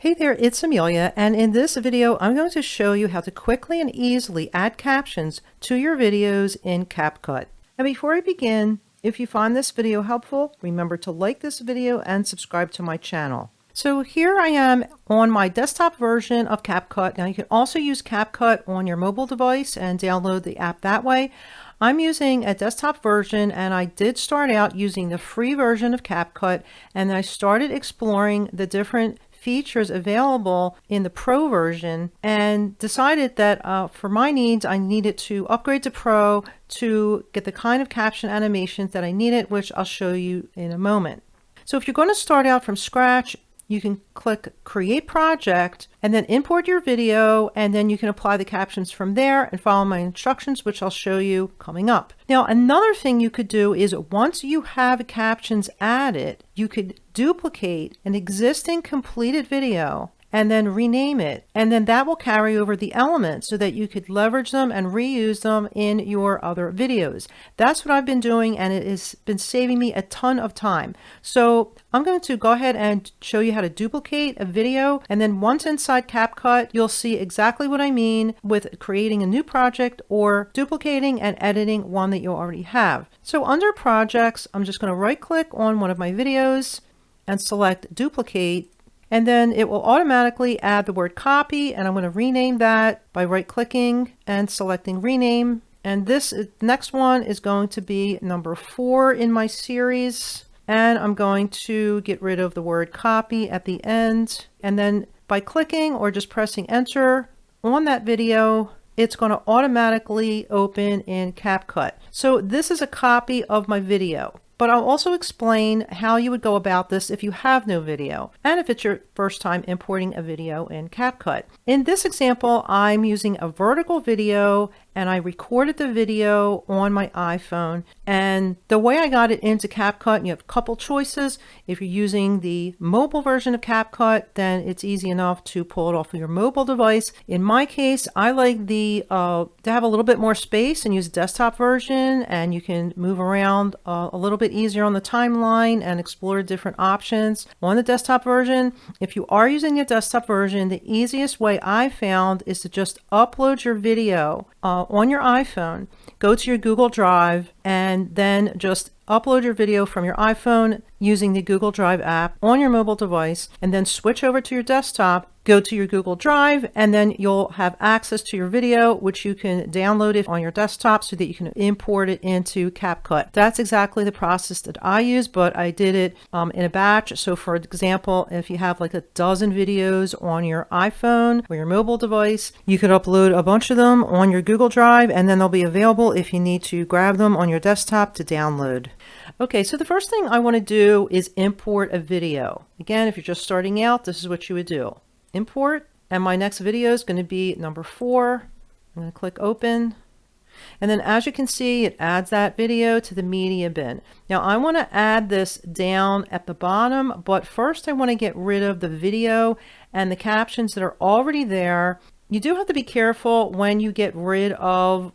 Hey there, it's Amelia, and in this video I'm going to show you how to quickly and easily add captions to your videos in CapCut. And before I begin, if you find this video helpful, remember to like this video and subscribe to my channel. So here I am on my desktop version of CapCut. Now you can also use CapCut on your mobile device and download the app that way. I'm using a desktop version, and I did start out using the free version of CapCut, and I started exploring the different features available in the Pro version and decided that for my needs I needed to upgrade to Pro to get the kind of caption animations that I needed, which I'll show you in a moment. So if you're going to start out from scratch, you can click Create Project and then import your video, and then you can apply the captions from there and follow my instructions, which I'll show you coming up. Now, another thing you could do is once you have captions added, you could duplicate an existing completed video and then rename it, and then that will carry over the elements so that you could leverage them and reuse them in your other videos. That's what I've been doing, and it has been saving me a ton of time. So I'm going to go ahead and show you how to duplicate a video, and then once inside CapCut, you'll see exactly what I mean with creating a new project or duplicating and editing one that you already have. So under Projects, I'm just going to right click on one of my videos and select Duplicate. And then it will automatically add the word copy, and I'm going to rename that by right clicking and selecting rename. And this next one is going to be number 4 in my series. And I'm going to get rid of the word copy at the end. And then by clicking or just pressing enter on that video, it's going to automatically open in CapCut. So this is a copy of my video. But I'll also explain how you would go about this if you have no video, and if it's your first time importing a video in CapCut. In this example, I'm using a vertical video, and I recorded the video on my iPhone. And the way I got it into CapCut, you have a couple choices. If you're using the mobile version of CapCut, then it's easy enough to pull it off of your mobile device. In my case, I like to have a little bit more space and use a desktop version, and you can move around a little bit easier on the timeline and explore different options on the desktop version. If you are using a desktop version, the easiest way I found is to just upload your video on your iPhone, go to your Google Drive, and then just upload your video from your iPhone using the Google Drive app on your mobile device, and then switch over to your desktop, go to your Google Drive, and then you'll have access to your video, which you can download it on your desktop so that you can import it into CapCut. That's exactly the process that I use, but I did it in a batch. So for example, if you have like a dozen videos on your iPhone or your mobile device, you could upload a bunch of them on your Google Drive, and then they'll be available if you need to grab them on your desktop to download. Okay, so the first thing I want to do is import a video. Again, if you're just starting out, this is what you would do. Import, and my next video is going to be number 4. I'm going to click open, and then as you can see, it adds that video to the media bin. Now I want to add this down at the bottom, but first I want to get rid of the video and the captions that are already there. You do have to be careful when you get rid of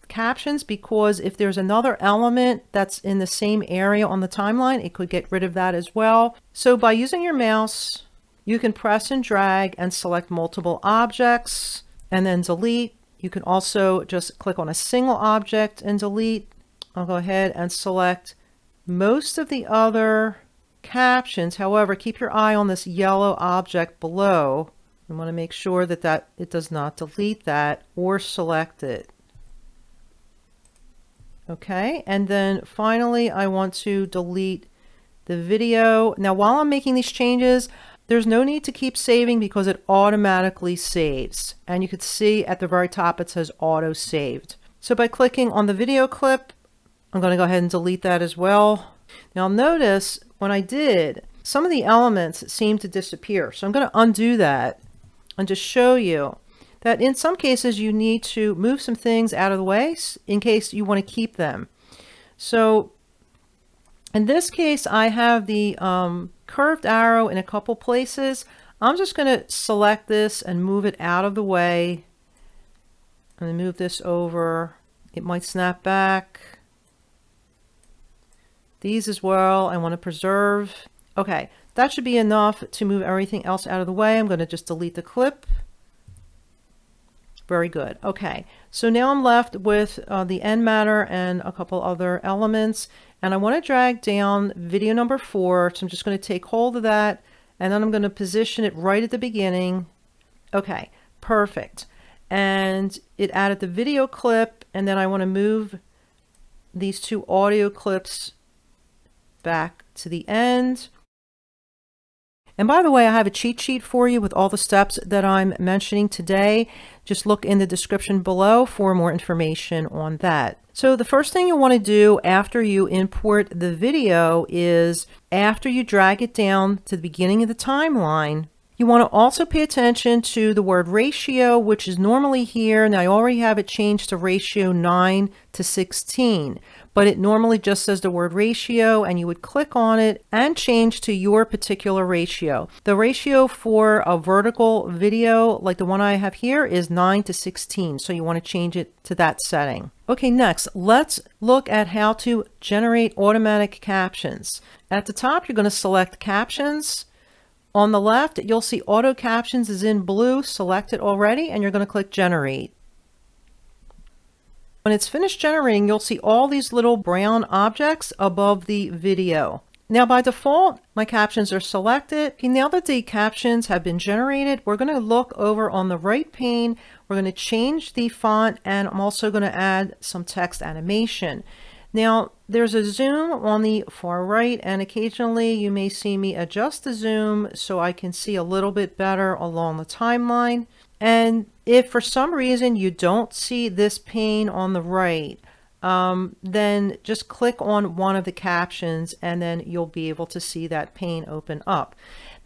captions, because if there's another element that's in the same area on the timeline, it could get rid of that as well. So by using your mouse, you can press and drag and select multiple objects and then delete. You can also just click on a single object and delete. I'll go ahead and select most of the other captions. However, keep your eye on this yellow object below. You want to make sure that it does not delete that or select it. Okay, and then finally I want to delete the video. Now while I'm making these changes, there's no need to keep saving because it automatically saves. And you can see at the very top it says auto saved. So by clicking on the video clip, I'm going to go ahead and delete that as well. Now notice when I did, some of the elements seem to disappear. So I'm going to undo that and just show you that in some cases you need to move some things out of the way in case you want to keep them. So in this case, I have the curved arrow in a couple places. I'm just going to select this and move it out of the way. I'm going to move this over. It might snap back. These as well, I want to preserve. Okay, that should be enough to move everything else out of the way. I'm going to just delete the clip. Very good. Okay, so now I'm left with the end matter and a couple other elements, and I want to drag down video number 4. So I'm just going to take hold of that, and then I'm going to position it right at the beginning. Okay, perfect. And it added the video clip, and then I want to move these 2 audio clips back to the end. And by the way, I have a cheat sheet for you with all the steps that I'm mentioning today. Just look in the description below for more information on that. So the first thing you want to do after you import the video is, after you drag it down to the beginning of the timeline, you want to also pay attention to the word ratio, which is normally here. Now I already have it changed to ratio 9:16, but it normally just says the word ratio, and you would click on it and change to your particular ratio. The ratio for a vertical video like the one I have here is 9:16, so you want to change it to that setting. Okay, next, let's look at how to generate automatic captions. At the top, you're going to select Captions. On the left, you'll see Auto Captions is in blue, select it already, and you're going to click Generate. When it's finished generating, you'll see all these little brown objects above the video. Now by default, my captions are selected. Okay, now that the captions have been generated, we're going to look over on the right pane. We're going to change the font, and I'm also going to add some text animation. Now there's a zoom on the far right, and occasionally you may see me adjust the zoom so I can see a little bit better along the timeline. And if for some reason you don't see this pane on the right, then just click on one of the captions and then you'll be able to see that pane open up.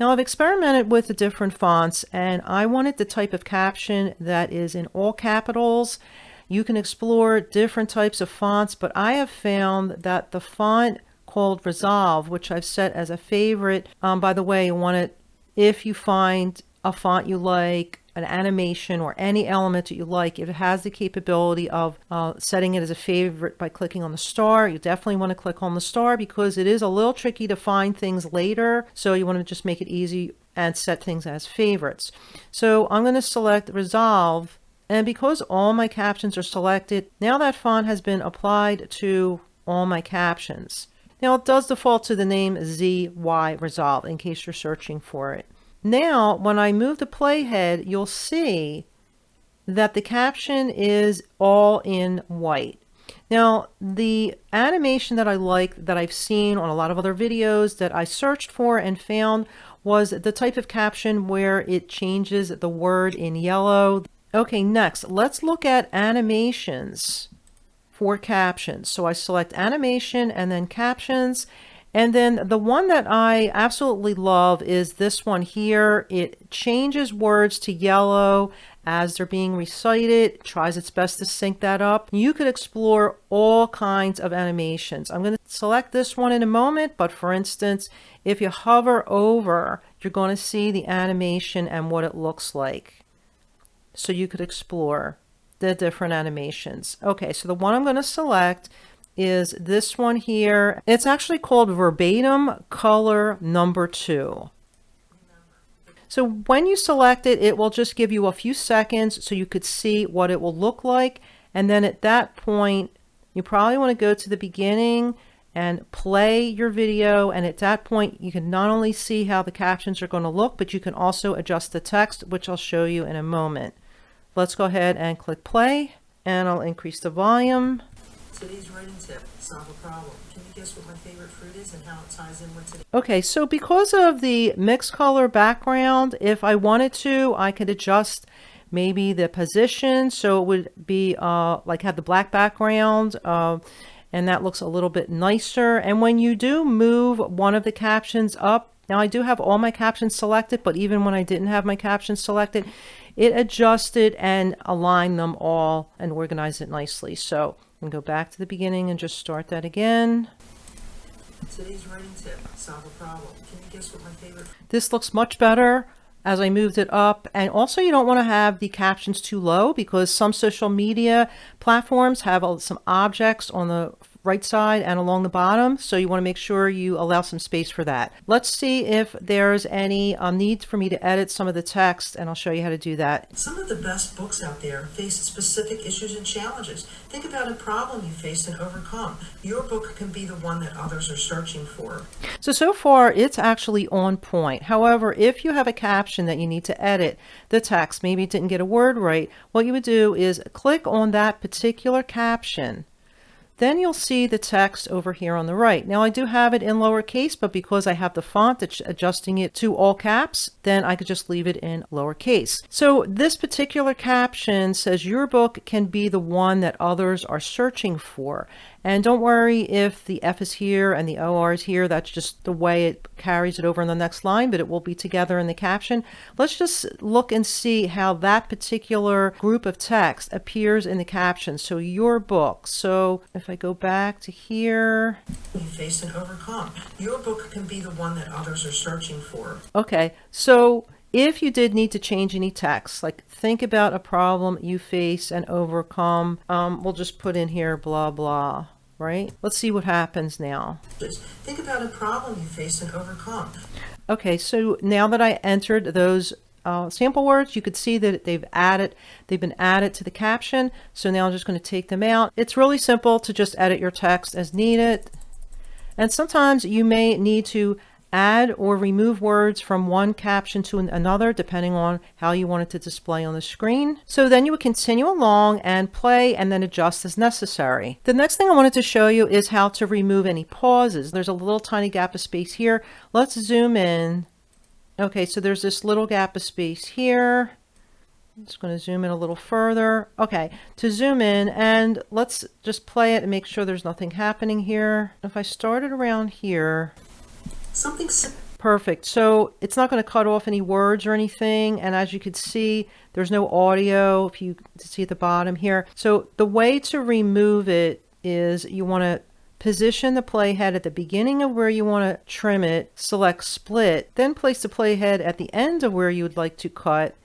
Now I've experimented with the different fonts, and I wanted the type of caption that is in all capitals. You can explore different types of fonts, but I have found that the font called Resolve, which I've set as a favorite, by the way, you want it, if you find a font you like, an animation or any element that you like, if it has the capability of setting it as a favorite by clicking on the star, you definitely want to click on the star, because it is a little tricky to find things later. So you want to just make it easy and set things as favorites. So I'm going to select Resolve, and because all my captions are selected, now that font has been applied to all my captions. Now it does default to the name ZY Resolve in case you're searching for it. Now, when I move the playhead, you'll see that the caption is all in white. Now, the animation that I like, that I've seen on a lot of other videos that I searched for and found, was the type of caption where it changes the word in yellow. Okay, next, let's look at animations for captions. So I select Animation and then Captions. And then the one that I absolutely love is this one here. It changes words to yellow as they're being recited, tries its best to sync that up. You could explore all kinds of animations. I'm going to select this one in a moment, but for instance, if you hover over, you're going to see the animation and what it looks like. So you could explore the different animations. Okay, so the one I'm going to select is this one here. It's actually called Verbatim Color Number 2. So when you select it, it will just give you a few seconds so you could see what it will look like. And then at that point, you probably want to go to the beginning and play your video. And at that point, you can not only see how the captions are going to look, but you can also adjust the text, which I'll show you in a moment. Let's go ahead and click play, and I'll increase the volume. Today's writing tip: solve a problem. Can you guess what my favorite fruit is and how it ties in with today? Okay, so because of the mixed color background, if I wanted to, I could adjust maybe the position so it would be like have the black background, and that looks a little bit nicer. And when you do move one of the captions up, now I do have all my captions selected, but even when I didn't have my captions selected, it adjusted and aligned them all and organized it nicely. So I'm going to go back to the beginning and just start that again. Today's writing tip: solve a problem. Can you guess what my favorite? This looks much better as I moved it up. And also you don't want to have the captions too low, because some social media platforms have some objects on the right side and along the bottom. So you want to make sure you allow some space for that. Let's see if there's any need for me to edit some of the text, and I'll show you how to do that. Some of the best books out there face specific issues and challenges. Think about a problem you faced and overcome. Your book can be the one that others are searching for. So far it's actually on point. However, if you have a caption that you need to edit the text, maybe it didn't get a word right, what you would do is click on that particular caption. Then you'll see the text over here on the right. Now I do have it in lowercase, but because I have the font that's adjusting it to all caps, then I could just leave it in lowercase. So this particular caption says your book can be the one that others are searching for. And don't worry if the F is here and the OR is here. That's just the way it carries it over in the next line, but it will be together in the caption. Let's just look and see how that particular group of text appears in the caption. So your book. So if I go back to here. You face and overcome. Your book can be the one that others are searching for. Okay, so if you did need to change any text, like think about a problem you face and overcome, we'll just put in here blah blah. Right? Let's see what happens now. Think about a problem you face and overcome. Okay, so now that I entered those sample words, you could see that they've been added to the caption. So now I'm just going to take them out. It's really simple to just edit your text as needed. And sometimes you may need to add or remove words from one caption to another, depending on how you want it to display on the screen. So then you would continue along and play and then adjust as necessary. The next thing I wanted to show you is how to remove any pauses. There's a little tiny gap of space here. Let's zoom in. Okay, so there's this little gap of space here. I'm just going to zoom in a little further. Okay, to zoom in, and let's just play it and make sure there's nothing happening here. If I started around here, perfect. So it's not going to cut off any words or anything. And as you can see, there's no audio if you see at the bottom here. So the way to remove it is you want to position the playhead at the beginning of where you want to trim it, select split, then place the playhead at the end of where you would like to cut,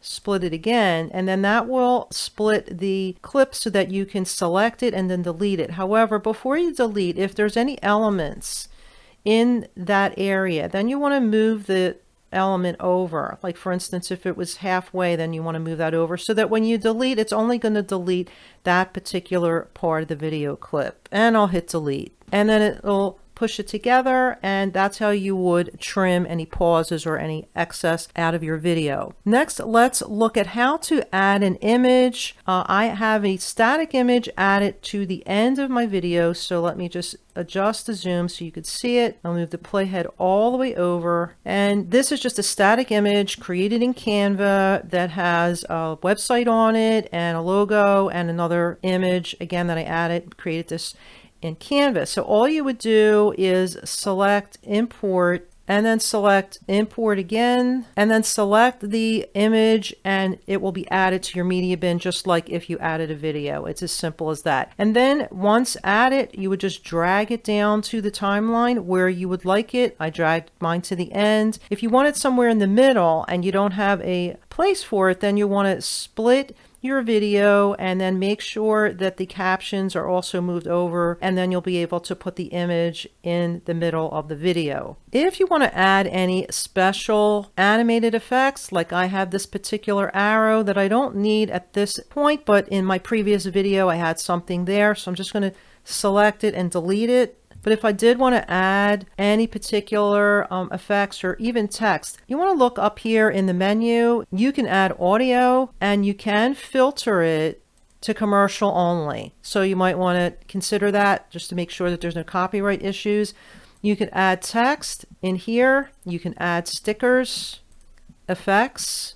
split it again, and then that will split the clip so that you can select it and then delete it. However, before you delete, if there's any elements in that area, then you want to move the element over. Like for instance, if it was halfway, then you want to move that over so that when you delete, it's only going to delete that particular part of the video clip. And I'll hit delete. And then it'll push it together, and that's how you would trim any pauses or any excess out of your video. Next, let's look at how to add an image. I have a static image added to the end of my video, so let me just adjust the zoom so you could see it. I'll move the playhead all the way over, and this is just a static image created in Canva that has a website on it and a logo and another image again that I added, created this in Canva. So all you would do is select import and then select import again and then select the image, and it will be added to your media bin just like if you added a video. It's as simple as that. And then once added, you would just drag it down to the timeline where you would like it. I dragged mine to the end. If you want it somewhere in the middle and you don't have a place for it, then you want to split your video and then make sure that the captions are also moved over, and then you'll be able to put the image in the middle of the video. If you want to add any special animated effects, like I have this particular arrow that I don't need at this point, but in my previous video I had something there, so I'm just going to select it and delete it. But if I did want to add any particular effects or even text, you want to look up here in the menu. You can add audio and you can filter it to commercial only. So you might want to consider that just to make sure that there's no copyright issues. You can add text in here. You can add stickers, effects,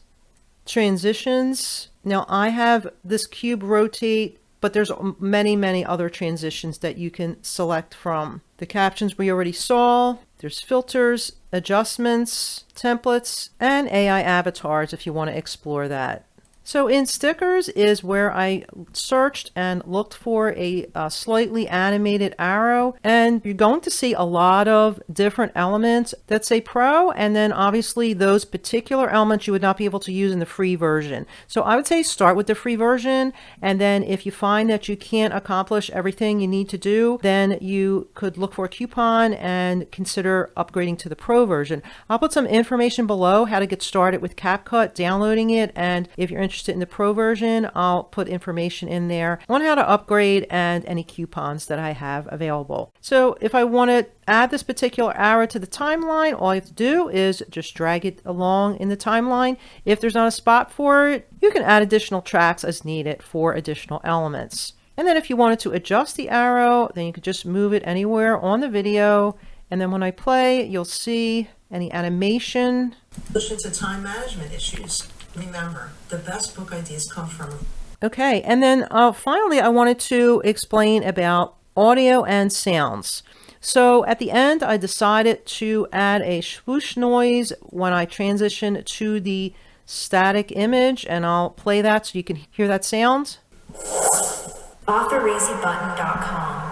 transitions. Now I have this cube rotate, but there's many other transitions that you can select from. The captions we already saw. There's filters, adjustments, templates, and AI avatars if you want to explore that. So in stickers is where I searched and looked for a slightly animated arrow, and you're going to see a lot of different elements that say Pro, and then obviously those particular elements you would not be able to use in the free version. So I would say start with the free version, and then if you find that you can't accomplish everything you need to do, then you could look for a coupon and consider upgrading to the Pro version. I'll put some information below how to get started with CapCut, downloading it, and if you're interested in the Pro version, I'll put information in there on how to upgrade and any coupons that I have available. So if I want to add this particular arrow to the timeline, all you have to do is just drag it along in the timeline. If there's not a spot for it, you can add additional tracks as needed for additional elements. And then if you wanted to adjust the arrow, then you could just move it anywhere on the video. And then when I play, you'll see any animation. Solution to time management issues. Remember, the best book ideas come from... Okay, and then finally, I wanted to explain about audio and sounds. So at the end, I decided to add a swoosh noise when I transition to the static image, and I'll play that so you can hear that sound. AuthorEasyButton.com.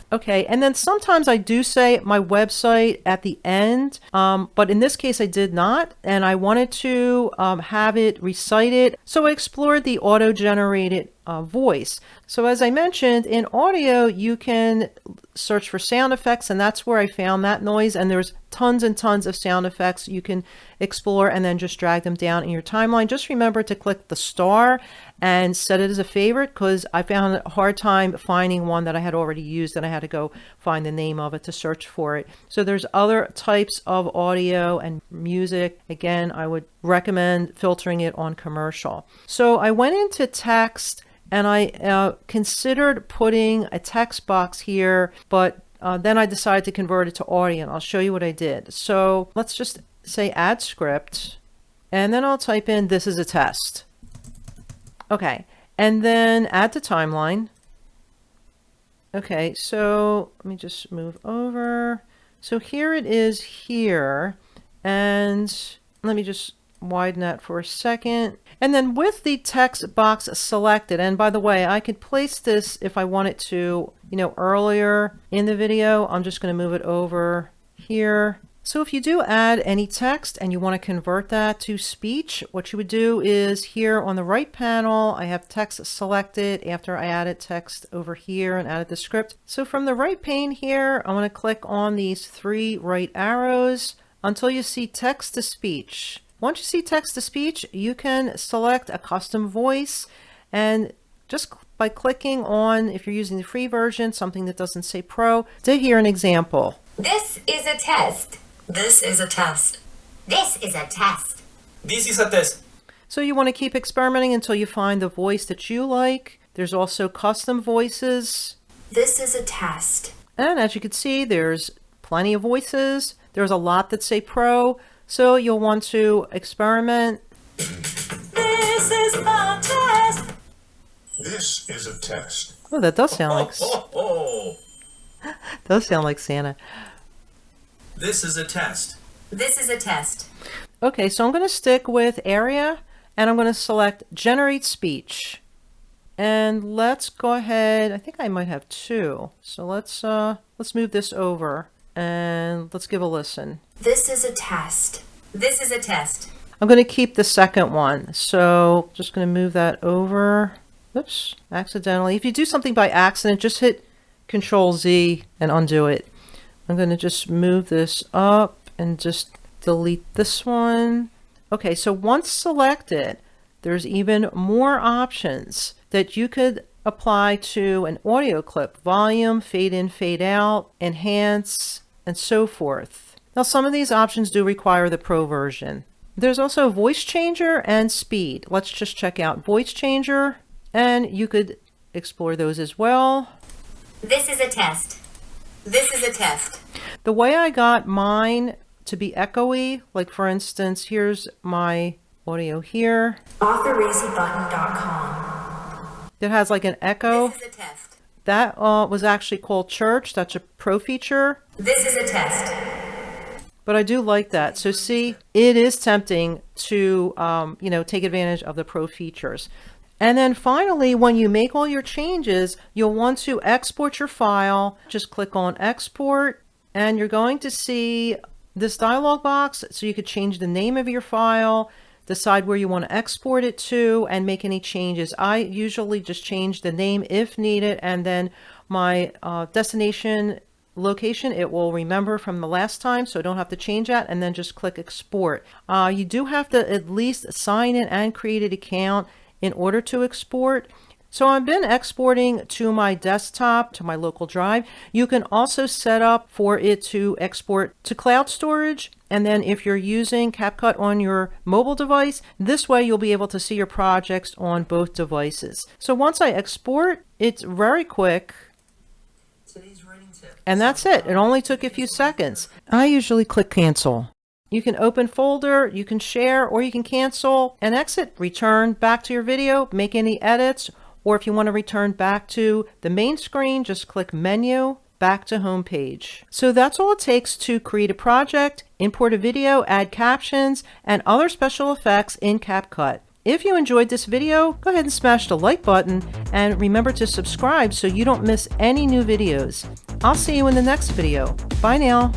Okay, and then sometimes I do say my website at the end, but in this case I did not, and I wanted to have it recited, so I explored the auto-generated voice. So as I mentioned, in audio you can search for sound effects, and that's where I found that noise, and there's tons and tons of sound effects you can explore and then just drag them down in your timeline. Just remember to click the star and set it as a favorite, because I found a hard time finding one that I had already used and I had to go find the name of it to search for it. So there's other types of audio and music. Again, I would recommend filtering it on commercial. So I went into text and I considered putting a text box here, but then I decided to convert it to audio, and I'll show you what I did. So let's just say add script, and then I'll type in "this is a test." Okay, and then add to timeline. Okay, so let me just move over. So here it is here, and let me just widen that for a second. And then with the text box selected, and by the way, I could place this if I wanted to, earlier in the video. I'm just going to move it over here. So if you do add any text and you want to convert that to speech, what you would do is here on the right panel, I have text selected after I added text over here and added the script. So from the right pane here, I want to click on these three right arrows until you see text to speech. Once you see text to speech, you can select a custom voice, and just by clicking on, if you're using the free version, something that doesn't say Pro, to hear an example. This is a test. This is a test. This is a test. This is a test. So you want to keep experimenting until you find the voice that you like. There's also custom voices. This is a test. And as you can see, there's plenty of voices. There's a lot that say Pro. So you'll want to experiment. This is a test. This is a test. Oh, that does sound like does sound like Santa. This is a test. This is a test. Okay, so I'm going to stick with area, and I'm going to select generate speech. And let's go ahead. I think I might have two. So let's move this over and let's give a listen. This is a test. This is a test. I'm going to keep the second one. So just going to move that over. Oops, accidentally. If you do something by accident, just hit Control Z and undo it. I'm going to just move this up and just delete this one. Okay, so once selected, there's even more options that you could apply to an audio clip. Volume, fade in, fade out, enhance, and so forth. Now some of these options do require the Pro version. There's also voice changer and speed. Let's just check out voice changer, and you could explore those as well. This is a test. This is a test. The way I got mine to be echoey, like for instance, here's my audio here. AuthorEasyButton.com. It has like an echo. This is a test. That was actually called Church. That's a Pro feature. This is a test. But I do like that. So see, it is tempting to, take advantage of the Pro features. And then finally, when you make all your changes, you'll want to export your file. Just click on Export, and you're going to see this dialog box. So you could change the name of your file, decide where you want to export it to, and make any changes. I usually just change the name if needed, and then my destination location, it will remember from the last time, so I don't have to change that, and then just click export. You do have to at least sign in and create an account in order to export. So I've been exporting to my desktop, to my local drive. You can also set up for it to export to cloud storage. And then if you're using CapCut on your mobile device, this way you'll be able to see your projects on both devices. So once I export, it's very quick. Today's writing tip. And that's it. It only took a few seconds. I usually click cancel. You can open folder, you can share, or you can cancel and exit, return back to your video, make any edits, or if you want to return back to the main screen, just click menu, back to home page. So that's all it takes to create a project, import a video, add captions, and other special effects in CapCut. If you enjoyed this video, go ahead and smash the like button and remember to subscribe so you don't miss any new videos. I'll see you in the next video. Bye now.